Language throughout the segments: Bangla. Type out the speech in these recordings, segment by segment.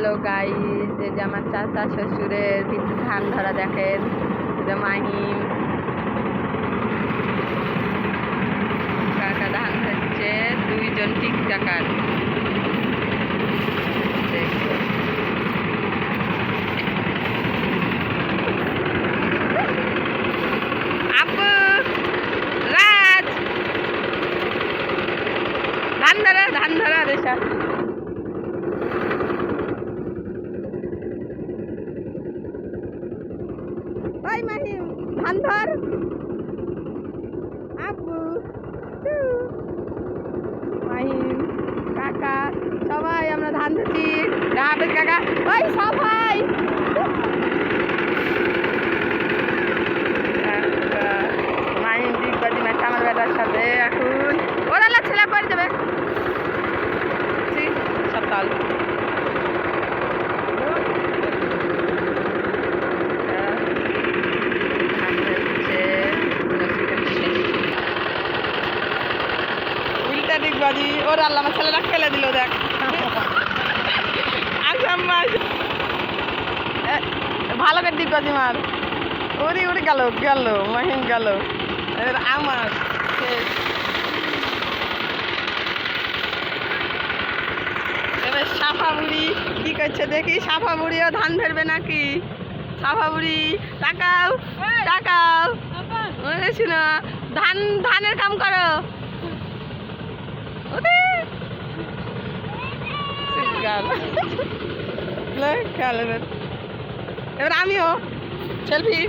হ্যালো গাইস, এই যে আমার চাচা শ্বশুরের কিছু ধান ধরা দেখেন। এটা মাহিম কাকা ধান ধরছে, দুইজন টিকটাকার। আব্বু রাজ ধান ধরা দেশা। ওই মাহিম ধান ধর। আব্বু মাহিম কাকা সবাই আমরা ধান ধরছি। রাহাবেদ কাকা ওই সবাই মাহিম ডিগবাজি মারছে আমার বেটার সাথে। এখন ওরা ছেলে করে দেবে সকাল। উল্টা ডিগবাজি ওর আল্লাহ আমার ছেলেরা খেলে দিল। দেখ ভালো করে ডিগবাজি মার। ওরে ওরে গেল গেল মাহিম গেল। আমার এবার সাফা বুড়ি কি করছে দেখি। সাফা বুড়িও ধান ধরবে নাকি? সাফা বুড়ি তাকাও তাকাও, বলেছি না ধানের কাম করো। এবার আমিও সেলফি।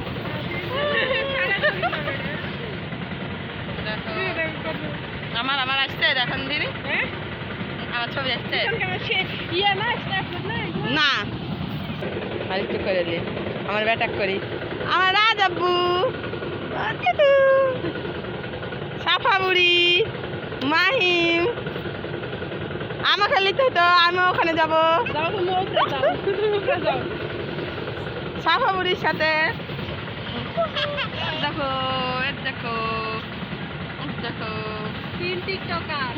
আমার আমার আসছে দেখেন দিদি, আমার ছবি আসছে না। আর একটু করে দিই আমার ব্যাটাক করি। আমার রাজ আব্বু সাফা বুড়ি মাহিম আমাকে লিখতে হতো, আমি ওখানে যাবো সাফা বুড়ির সাথে। দেখো দেখো দেখো 3 টিকটকার।